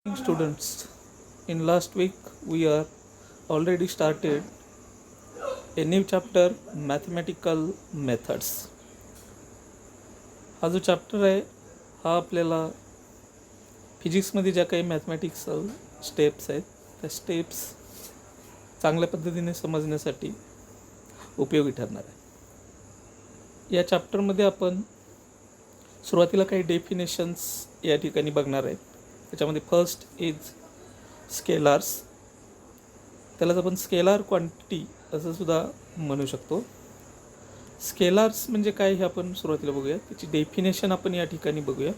Students, in last week we are already started a new chapter, mathematical methods. हा जो chapter आहे हा आपल्याला फिजिक्समध्ये ज्या काही मॅथमॅटिक्सल स्टेप्स आहेत त्या स्टेप्स चांगल्या पद्धतीने समजण्यासाठी उपयोगी ठरणार आहे. या चॅप्टरमध्ये आपण सुरुवातीला काही डेफिनेशन्स या ठिकाणी बघणार आहेत. त्याच्यामध्ये फर्स्ट इज स्केलार्स. त्यालाच आपण स्केलार क्वांटिटी असं सुद्धा म्हणू शकतो. स्केलार्स म्हणजे काय हे आपण सुरुवातीला बघूया. त्याची डेफिनेशन आपण या ठिकाणी बघूया.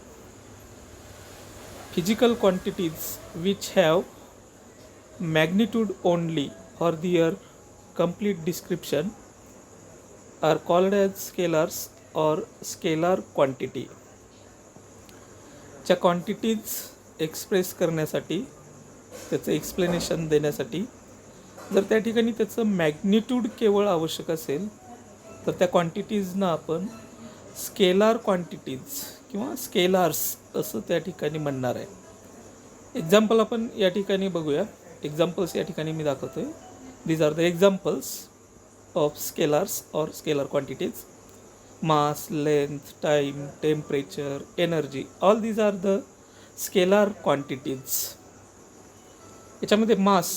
Physical quantities which have magnitude only for their complete description are called as scalars or scalar quantity. च्या क्वांटिटीज एक्सप्रेस करण्यासाठी त्याचं एक्सप्लेनेशन देण्यासाठी जर त्या ठिकाणी त्याचं मॅग्निट्यूड केवळ आवश्यक असेल तर त्या क्वांटिटीजना आपण स्केलार क्वांटिटीज किंवा स्केलार्स असं त्या ठिकाणी म्हणणार आहे. एक्झाम्पल आपण या ठिकाणी बघूया. एक्झाम्पल्स या ठिकाणी मी दाखवतो आहे. These are the examples of scalars or scalar quantities. Mass, length, time, temperature, energy. All these are the scalar quantities. याच्यामध्ये mass,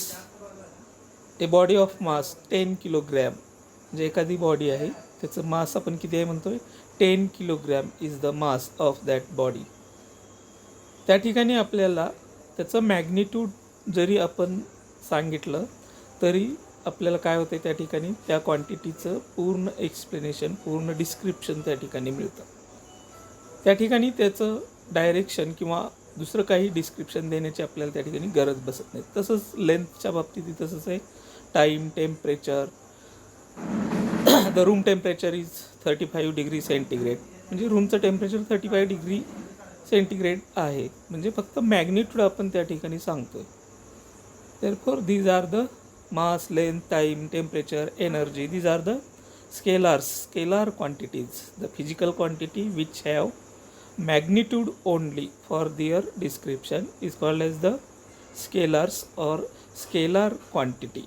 a body of mass 10 kilogram म्हणजे एखादी बॉडी आहे त्याचं मास आपण किती आहे म्हणतोय 10 kilogram is the mass of that body. त्या ठिकाणी आपल्याला त्याचं मॅग्निट्यूड जरी आपण सांगितलं तरी आपल्याला काय होते त्या ठिकाणी त्या क्वांटिटीचं पूर्ण एक्सप्लेनेशन पूर्ण डिस्क्रिप्शन त्या ठिकाणी मिळतं. त्या ठिकाणी त्याचं डायरेक्शन किंवा दुसरं काही डिस्क्रिप्शन देण्याची आपल्याला त्या ठिकाणी गरज बसत नाही. तसंच लेंथच्या बाबतीत तसंच आहे. Time, temperature, the room temperature is 35 degree centigrade म्हणजे रूमचं टेम्परेचर 35 डिग्री सेंटीग्रेड आहे म्हणजे फक्त मॅग्निट्यूड आपण त्या ठिकाणी सांगतोय. Therefore these are the mass, length, time, temperature, energy. These are the scalars, scalar quantities, the physical quantity which have magnitude only for their description is called as the scalars or scalar quantity.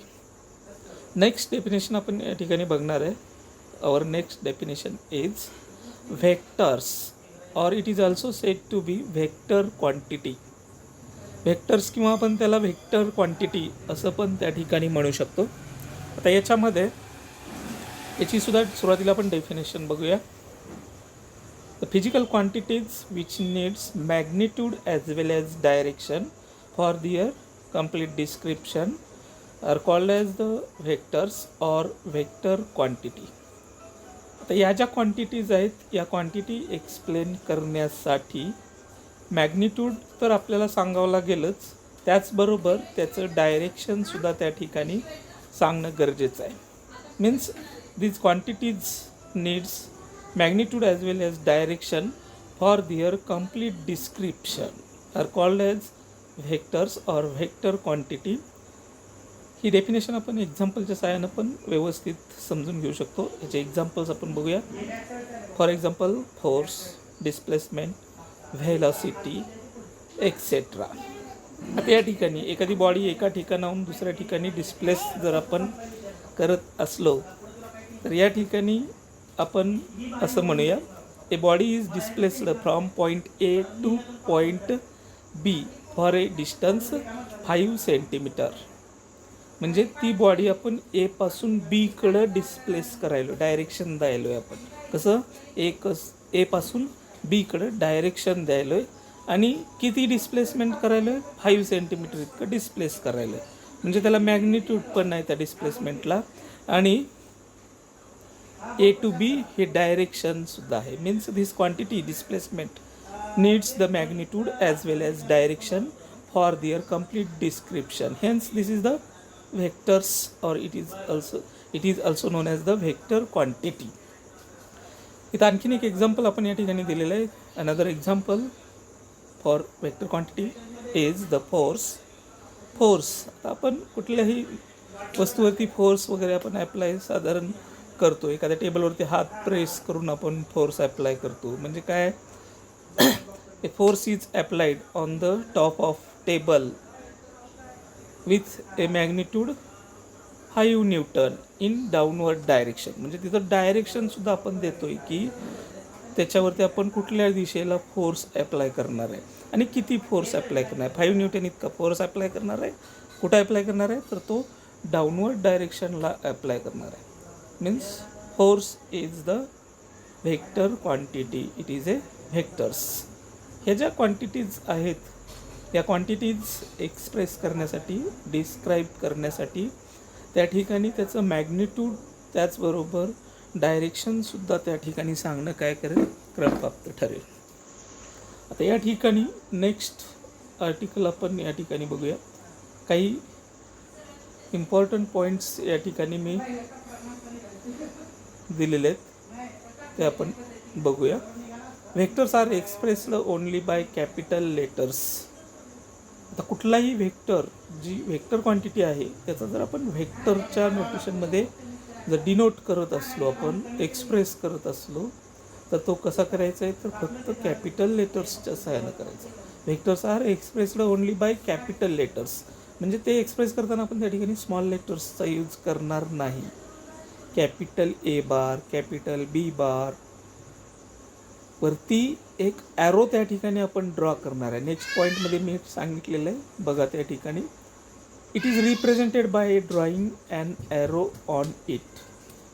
Next definition आपण या ठिकाणी बघणार आहे. Our next definition is vectors or it is also said to be vector quantity. Vectors किंवा आपण त्याला vector quantity असं पण त्या ठिकाणी म्हणू शकतो. आता याच्यामध्ये याची सुद्धा सुरुवातीला आपण डेफिनेशन बघूया. The physical quantities which needs magnitude as well as direction for their complete description are called as the vectors or vector quantity. आता या ज्या क्वांटिटीज आहेत या क्वांटिटी एक्सप्लेन करण्यासाठी मॅग्निट्यूड तर आपल्याला सांगावं लागेलच, त्याचबरोबर त्याचं डायरेक्शनसुद्धा त्या ठिकाणी सांगणं गरजेचं आहे. Means these quantities needs magnitude as well as direction for their complete description are called as vectors or vector quantity. ही डेफिनेशन आपण एक्झाम्पलच्या सहाय्यानं पण व्यवस्थित समजून घेऊ शकतो. याचे एक्झाम्पल्स आपण बघूया. For example force, displacement, velocity etcetera. आता या ठिकाणी एखादी बॉडी एका ठिकाणाहून दुसऱ्या ठिकाणी डिस्प्लेस जर आपण करत असलो तर या ठिकाणी आपण असं म्हणूया a body is displaced from point A to point B for a distance 5 centimetre. म्हणजे ती बॉडी आपण ए पासून बीकडं डिस्प्लेस करायलो, डायरेक्शन द्यायलो आहे आपण. कसं ए पासून बीकडं डायरेक्शन द्यायलो आहे आणि किती डिस्प्लेसमेंट करायलो आहे 5 सेंटीमीटर इतकं डिस्प्लेस करायलो आहे. म्हणजे त्याला मॅग्निट्यूड पण नाही त्या डिस्प्लेसमेंटला आणि ए टू बी हे डायरेक्शनसुद्धा आहे. Means this quantity displacement needs the magnitude as well as direction for their complete description. Hence this is the vectors or it is also known as the vector quantity. इथं आणखीन एक example आपण या ठिकाणी दिलेलं आहे. Another example for vector quantity is the force. आता आपण कुठल्याही वस्तूवरती फोर्स वगैरे आपण ॲप्लाय साधारण करतो. एखाद्या टेबलवरती हात प्रेस करून आपण फोर्स ॲप्लाय करतो. म्हणजे काय a force is applied on the top of stable with A magnitude 5 Newton in downward direction. म्हणजे तिथं डायरेक्शनसुद्धा आपण देतो आहे की त्याच्यावरती आपण कुठल्या दिशेला फोर्स अप्लाय करणार आहे आणि किती फोर्स अप्लाय करणार आहे. 5 न्यूटन इतका फोर्स अप्लाय करणार आहे. कुठं अप्लाय करणार आहे तर तो डाऊनवर्ड डायरेक्शनला अप्लाय करणार आहे. Means force is the vector quantity, it is a vectors. ह्या ज्या क्वांटिटीज आहेत या क्वांटिटीज एक्सप्रेस करण्यासाठी, डिस्क्राईब करण्यासाठी त्या ठिकाणी त्याचं मॅग्निट्यूड त्याचबरोबर डायरेक्शनसुद्धा त्या ठिकाणी सांगणं काय करेल, क्रमप्राप्त ठरेल. आता या ठिकाणी नेक्स्ट आर्टिकल आपण या ठिकाणी बघूया. काही इम्पॉर्टंट पॉईंट्स या ठिकाणी मी दिलेले आहेत ते आपण बघूया. Vectors are expressed only by capital letters. आता कुठलाही व्हेक्टर, जी व्हेक्टर क्वांटिटी आहे त्याचा जर आपण व्हेक्टरच्या नोटेशनमध्ये जर डिनोट करत असलो, आपण एक्सप्रेस करत असलो तर तो कसा करायचा आहे तर फक्त कॅपिटल लेटर्सच्या सहाय्यानं करायचा. Vectors are expressed only by capital letters. म्हणजे ते एक्सप्रेस करताना आपण त्या ठिकाणी स्मॉल लेटर्सचा यूज करणार नाही. कॅपिटल ए बार, कॅपिटल बी बार वरती एक ॲरो त्या ठिकाणी आपण ड्रॉ करणार आहे. नेक्स्ट पॉईंटमध्ये मी सांगितलेलं आहे बघा त्या ठिकाणी. It is represented by drawing an arrow on it.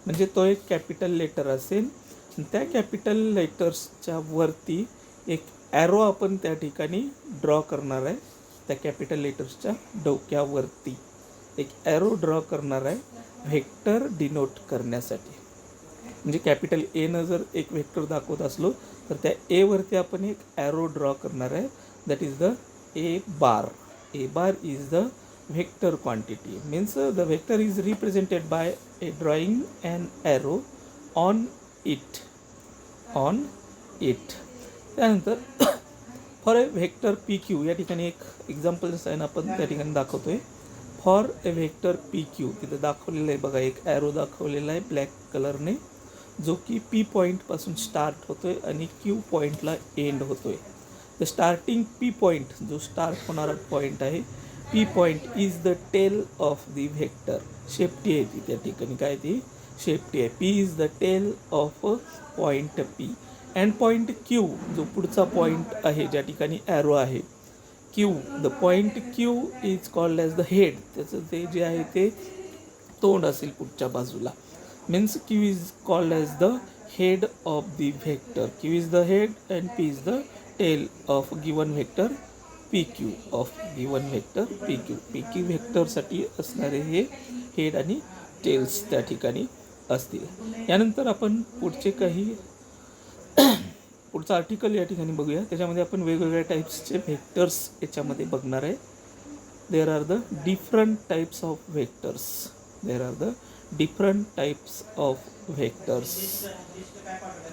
म्हणजे तो एक कॅपिटल लेटर असेल. त्या कॅपिटल लेटर्सच्या वरती एक ॲरो आपण त्या ठिकाणी ड्रॉ करणार आहे. त्या कॅपिटल लेटर्सच्या डोक्यावरती एक ॲरो ड्रॉ करणार आहे व्हेक्टर डिनोट करण्यासाठी. म्हणजे कॅपिटल एनं जर एक व्हेक्टर दाखवत असलो तर त्या एवरती आपण एक ॲरो ड्रॉ करणार आहे. That is the A bar. A bar is the vector quantity. Means the vector is represented by a drawing and arrow on it. On it. त्यानंतर for a vector P Q, या ठिकाणी एक example sign आपण त्या ठिकाणी दाखवतोय. For a vector P Q तिथं दाखवलेलं आहे बघा, एक ॲरो दाखवलेला आहे ब्लॅक कलरने, जो की पी पॉईंटपासून स्टार्ट होतो आहे आणि क्यू पॉईंटला एंड होतो आहे. द स्टार्टिंग पी पॉईंट, जो स्टार्ट होणारा पॉईंट आहे P point is the tail of the vector. शेपटी आहे ती त्या ठिकाणी, काय ती शेपटी आहे. P is the tail of point P. And point Q, जो पुढचा पॉईंट आहे ज्या ठिकाणी ॲरो आहे Q, the point Q is called as the head. त्याचं ते जे आहे ते तोंड असेल पुढच्या बाजूला. Means Q is called as the head of the vector. Q is the head and P is the tail of given vector P Q. Of given vector P Q. P Q व्हेक्टरसाठी असणारे हे head आणि tails त्या ठिकाणी असतील. यानंतर आपण पुढचे काही पुढचं आर्टिकल या ठिकाणी बघूया. त्याच्यामध्ये आपण वेगवेगळ्या टाईप्सचे व्हेक्टर्स याच्यामध्ये बघणार आहे. There are the different types of vectors. There are the different types of vectors.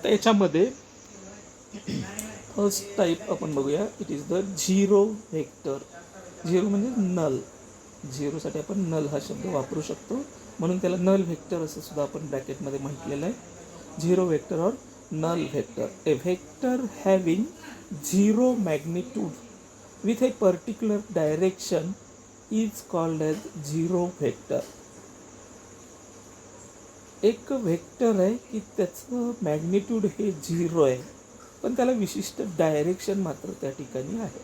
तर याच्यामध्ये फर्स्ट टाईप आपण बघूया. It is the zero vector. Zero म्हणजे नल. झिरोसाठी आपण नल हा शब्द वापरू शकतो, म्हणून त्याला नल व्हेक्टर असं सुद्धा आपण ब्रॅकेटमध्ये म्हटलेलं आहे. झिरो व्हेक्टर और null vector. A vector having zero magnitude with a particular direction is called as zero vector. एक व्हेक्टर आहे की त्याचं मॅग्निट्यूड हे झिरो आहे, पण त्याला विशिष्ट डायरेक्शन मात्र त्या ठिकाणी आहे.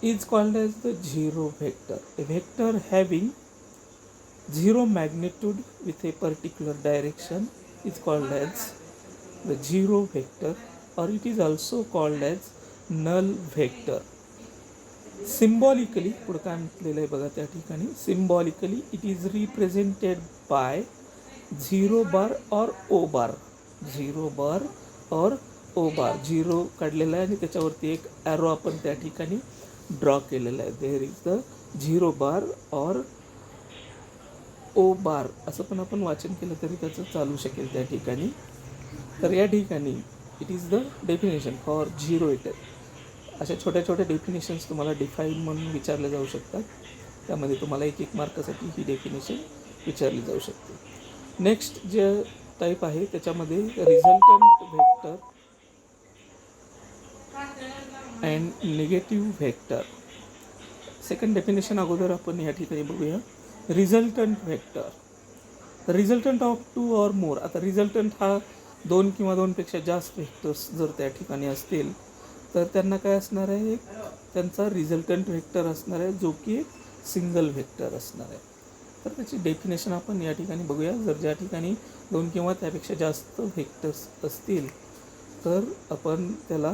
Is called as the zero vector. A vector having zero magnitude with A particular direction is called as the zero vector, or it is also called as null vector. Symbolically पुढे काय म्हटलेलं आहे बघा त्या ठिकाणी. Symbolically it is represented by zero bar or o bar. Zero bar or o bar. Zero काढलेला आहे आणि त्याच्यावरती एक ॲरो आपण त्या ठिकाणी ड्रॉ केलेला आहे. देअर इज द झिरो बार और ओ बार असं पण आपण वाचन केलं तरी त्याचं चालू शकेल त्या ठिकाणी. तर या ठिकाणी it is the definition for zero vector. अशा छोट्या छोट्या डेफिनेशन्स तुम्हाला डिफाईन म्हणून विचारले जाऊ शकतात. त्यामध्ये तुम्हाला एक एक मार्कासाठी ही डेफिनेशन विचारली जाऊ शकते. नेक्स्ट जे टाईप आहे त्याच्यामध्ये resultant vector. And negative vector. Second definition अगोदर आपण या ठिकाणी बघूया. Resultant vector, resultant of 2 or more. आता रिझल्टंट हा 2 किंवा 2पेक्षा जास्त व्हेक्टर्स जर त्या ठिकाणी असतील तर त्यांना काय असणार आहे, एक त्यांचा रिझल्टंट व्हेक्टर असणार आहे जो की एक सिंगल व्हेक्टर असणार आहे. तर त्याची डेफिनेशन आपण या ठिकाणी बघूया. जर ज्या ठिकाणी 2 किंवा त्यापेक्षा जास्त व्हेक्टर्स असतील तर आपण त्याला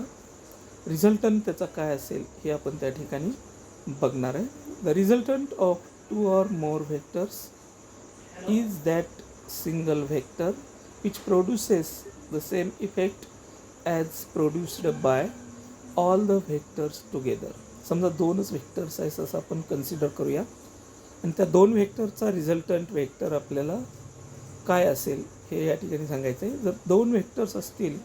रिझल्टंट त्याचा काय असेल हे आपण त्या ठिकाणी बघणार आहे. The resultant of 2 or more vectors is that single vector which produces the same effect as produced by all the vectors together. समजा 2च व्हेक्टर्स आहेत असं आपण कन्सिडर करूया आणि त्या 2 व्हेक्टरचा रिझल्टंट व्हेक्टर आपल्याला काय असेल हे या ठिकाणी सांगायचं आहे. जर 2 व्हेक्टर्स असतील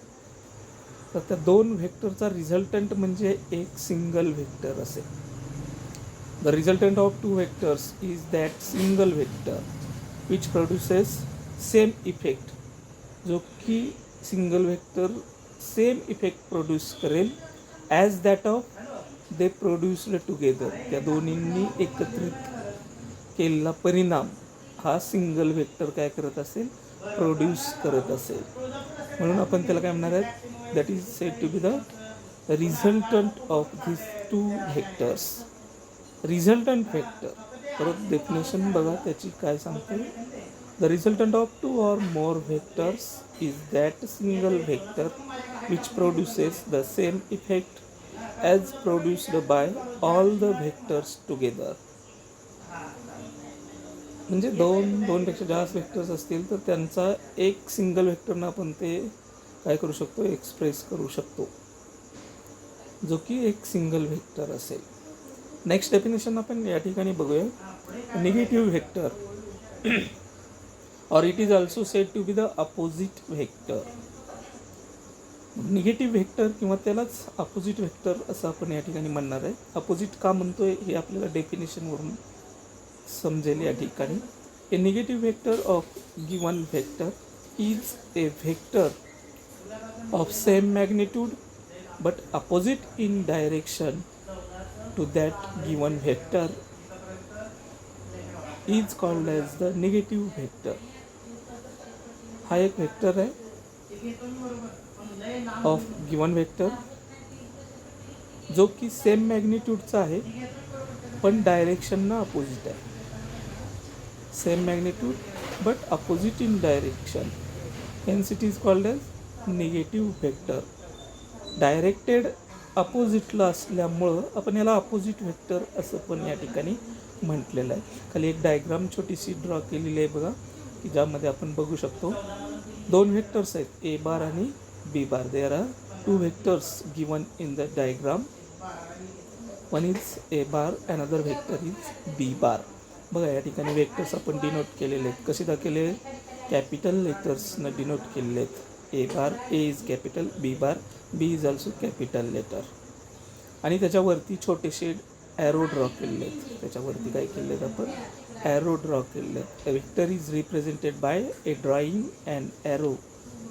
तर त्या 2 व्हेक्टरचा रिझल्टंट म्हणजे एक सिंगल व्हेक्टर असेल. The resultant of 2 vectors is that single vector which produces same effect, जो की single vector same effect produce करेल as that of they produced together. त्या दोन्हींनी एकत्रित केलेला परिणाम हा सिंगल व्हेक्टर काय करत असेल, प्रोड्यूस करत असेल. म्हणून आपण त्याला काय म्हणणार आहे, that is said to be the resultant of this 2 vectors. Resultant vector, परत डेफिनेशन बघा त्याची काय सांगते. The resultant of 2 or more vectors is that single vector which produces the same effect as produced by all the vectors together. म्हणजे 2पेक्षा जास्त vectors असतील तर त्यांचा एक सिंगल व्हेक्टरनं आपण ते काय करू शकतो, एक्सप्रेस करू शकतो, जो की एक सिंगल व्हेक्टर असेल. नेक्स्ट डेफिनेशन आपण या ठिकाणी बघूया. Negative vector or it is also said to be the opposite vector. Negative vector किंवा त्यालाच अपोजिट व्हेक्टर असं आपण या ठिकाणी म्हणणार आहे. अपोजिट का म्हणतोय हे आपल्याला डेफिनेशनवरून समजेल या ठिकाणी. ए negative vector of given vector is a vector of same magnitude but opposite in direction to that given vector is called as the negative vector. हा एक वेक्टर आहे ऑफ गिवन वेक्टर जो की सेम मॅग्निट्यूडचा आहे पण डायरेक्शननं अपोजिट आहे. Same magnitude but opposite in direction, hence it is called as negative vector. Directed अपोजिटला असल्यामुळं आपण याला अपोजिट व्हेक्टर असं पण या ठिकाणी म्हटलेलं आहे. खाली एक डायग्राम छोटीशी ड्रॉ केलेली आहे बघा, की ज्यामध्ये आपण बघू शकतो 2 व्हेक्टर्स आहेत, ए बार आणि B bar. There are 2 vectors given in the diagram. One is A bar, another vector is B bar. बघा या ठिकाणी व्हेक्टर्स आपण डिनोट केलेले आहेत. कसे दाखवले, कॅपिटल लेटर्सनं डिनोट केलेले आहेत. A bar, A is capital, B bar, B is also capital letter. आणि त्याच्यावरती छोटेसे ॲरो ड्रॉ केलेले आहेत. त्याच्यावरती काय केले आहेत आपण, ॲरो ड्रॉ केलेले आहेत. A vector is represented by A drawing and arrow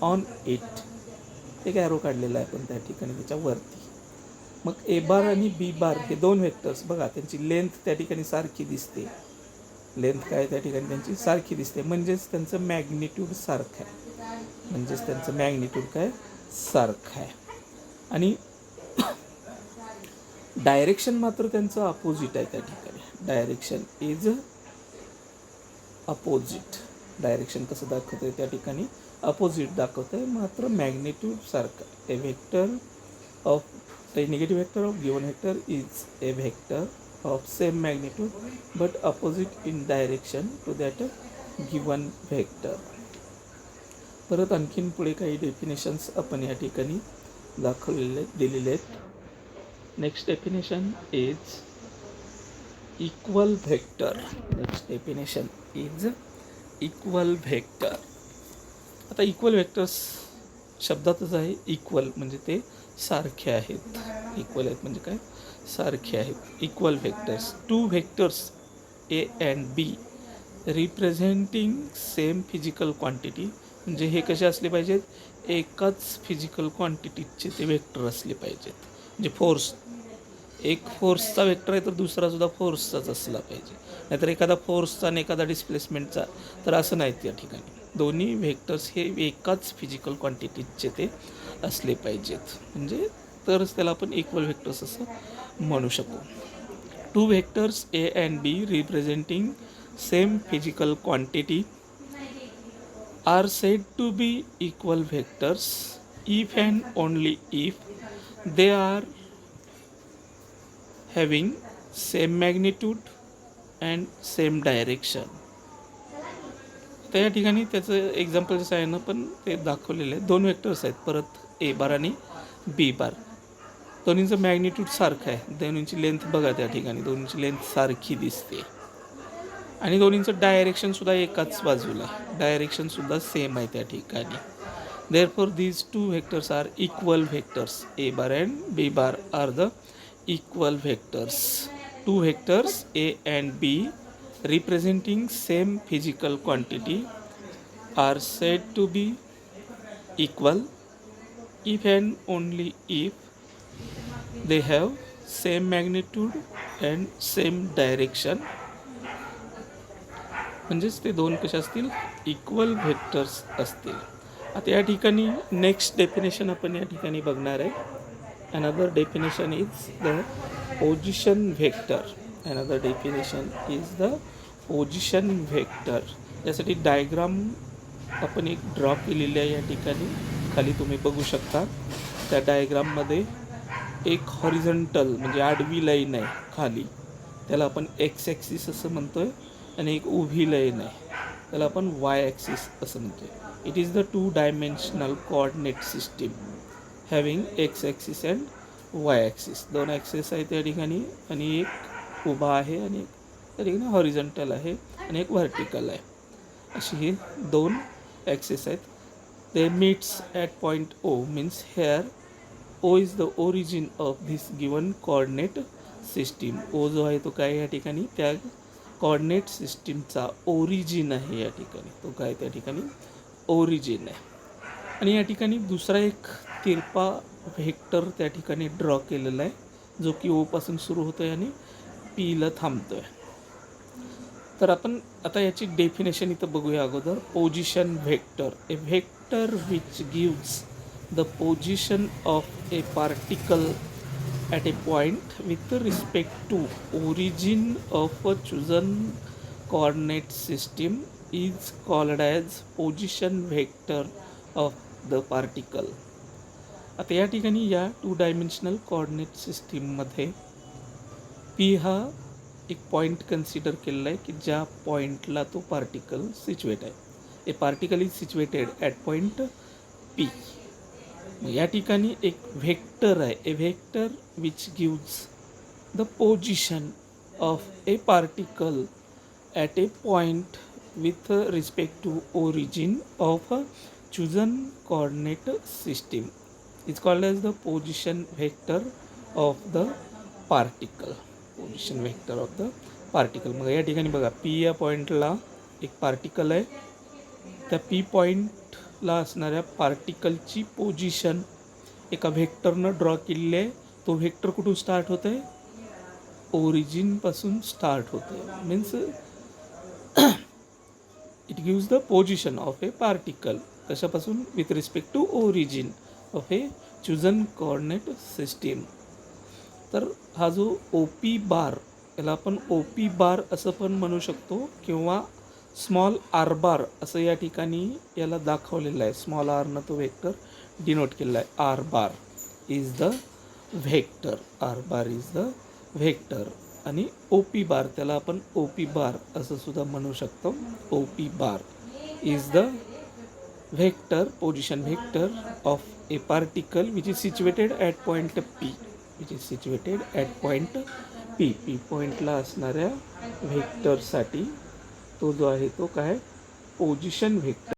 on it. एक ॲरो काढलेला आहे आपण त्या ठिकाणी त्याच्यावरती. मग ए बार आणि बी बार हे 2 व्हेक्टर्स बघा, त्यांची लेंथ त्या ठिकाणी सारखी दिसते. लेंथ काय त्या ठिकाणी त्यांची सारखी दिसते, म्हणजेच त्यांचं मॅग्निट्यूड सारखं आहे. म्हणजेच त्यांचं मॅग्निट्यूड काय सारखं आहे. आणि डायरेक्शन मात्र त्यांचं अपोजिट आहे. त्या ठिकाणी डायरेक्शन इज अपोजिट. डायरेक्शन कसं दाखवतं आहे त्या ठिकाणी अपोजिट दाखवतं आहे, मात्र मॅग्निट्यूड सारखं. A vector of a negative vector of given vector is a vector of same magnitude but opposite in direction to that given vector. परत आणखीन पुढे काही डेफिनेशन्स आपण या ठिकाणी दाखवलेले दिलेले आहेत. Next definition is equal vector. Next definition is equal vector. आता इक्वल व्हेक्टर्स शब्दातच आहे. इक्वल म्हणजे ते सारखे आहेत. इक्वल आहेत म्हणजे काय, सारखे आहेत. Equal vectors, 2 vectors A and B representing same physical quantity. म्हणजे हे कसे असले पाहिजेत, एकाच फिजिकल क्वांटिटीचे ते व्हेक्टर असले पाहिजेत. म्हणजे फोर्स, एक फोर्सचा वेक्टर आहे तर दुसरा सुद्धा फोर्सचाच असला पाहिजे, नाहीतर एखादा फोर्सचा आणि एखादा डिस्प्लेसमेंटचा, तर असं नाही त्या ठिकाणी. दोन्ही व्हेक्टर्स हे एकाच फिजिकल क्वांटिटीचे ते असले पाहिजेत, म्हणजे तरच त्याला आपण इक्वल व्हेक्टर्स असं म्हणू शकू. Two vectors A and B representing same physical quantity are said to be equal vectors if and only if they are having same magnitude and same direction. तर या ठिकाणी त्याचं एक्झाम्पल जसं आहे ना, पण ते दाखवलेलं आहे. दोन वेक्टर्स आहेत परत, ए बार आणि बी बार. दोन्हीचं मॅग्निट्यूड सारखं आहे, दोन्हींची लेंथ बघा त्या ठिकाणी, दोन्हींची लेंथ सारखी दिसते आणि दोन्हींचं डायरेक्शनसुद्धा एकाच बाजूला, डायरेक्शनसुद्धा सेम आहे त्या ठिकाणी. Therefore these two vectors are equal vectors. A bar and B bar are the equal vectors. Two vectors A and B representing same physical quantity are said to be equal if and only if they have same magnitude and same direction. म्हणजेच ते दोन कसे असतील, equal vectors असतील. आता या ठिकाणी next definition आपण या ठिकाणी बघणार आहे. Another definition is the position vector. Another definition is the position vector. यासाठी डायग्राम आपण एक ड्रॉ केलेली आहे या ठिकाणी, खाली तुम्ही बघू शकता. त्या डायग्राममध्ये एक हॉरिझॉन्टल म्हणजे आडवी लाईन आहे खाली, त्याला आपण एक्स ॲक्सिस असं म्हणतोय, आणि एक उभी लाईन आहे त्याला आपण वाय ॲक्सिस असं म्हणतोय. It is the two dimensional coordinate system having x axis and Y axis. दोन ॲक्सिस आहे त्या ठिकाणी, आणि एक उभा आहे आणि एक त्या ठिकाणी हॉरिझॉन्टल आहे आणि एक व्हर्टिकल आहे. अशी ही दोन ॲक्सिस आहेत. They meets at point O, means here O is the origin of this given coordinate system. O जो आहे तो काय या ठिकाणी त्या कोऑर्डिनेट सिस्टीमचा ओरिजिन आहे या ठिकाणी, तो काय त्या ठिकाणी ओरिजिन आहे. आणि या ठिकाणी दुसरा एक तिरपा व्हेक्टर त्या ठिकाणी ड्रॉ केलेला आहे, जो की ओपासून सुरू होतो आहे आणि पीला थांबतो आहे. तर आपण आता याची डेफिनेशन इथं बघूया अगोदर. Position vector, A vector which gives the position of a particle at a point with respect to origin of a chosen coordinate system is called as position vector of the particle. आता या ठिकाणी या two dimensional coordinate सिस्टीममध्ये P हा एक point consider केलेला आहे की ज्या पॉईंटला तो पार्टिकल सिच्युएट आहे. A particle is situated at point P. या ठिकाणी एक व्हेक्टर आहे, a vector which gives the position of a particle at a point with respect to origin of a chosen coordinate system is called as the position vector of the particle. Position vector of the particle. मग या ठिकाणी बघा, P या पॉईंटला एक particle आहे, त्या P पॉईंटला असणाऱ्या पार्टिकलची पोजिशन एका व्हेक्टरनं ड्रॉ केलेली आहे. तो व्हेक्टर कुठून स्टार्ट होत आहे, ओरिजिनपासून स्टार्ट होत आहे. Means it gives the position of a particle कशापासून, with respect to origin of a chosen coordinate system. तर हा जो ओ पी बार, याला आपण ओ पी बार असं पण म्हणू शकतो, किंवा स्मॉल आर बार असं या ठिकाणी याला दाखवलेलं आहे. स्मॉल आरनं तो व्हेक्टर डिनोट केलेला आहे. R bar is the vector, R bar is the vector. आणि ओ पी बार, त्याला आपण ओ पी बार असं सुद्धा म्हणू शकतो. O P bar is the vector, position vector of a particle which is situated at point P, which is situated at point P. P पॉईंटला असणाऱ्या व्हेक्टरसाठी तो जो आहे तो काय, पोजिशन व्हेक्टर.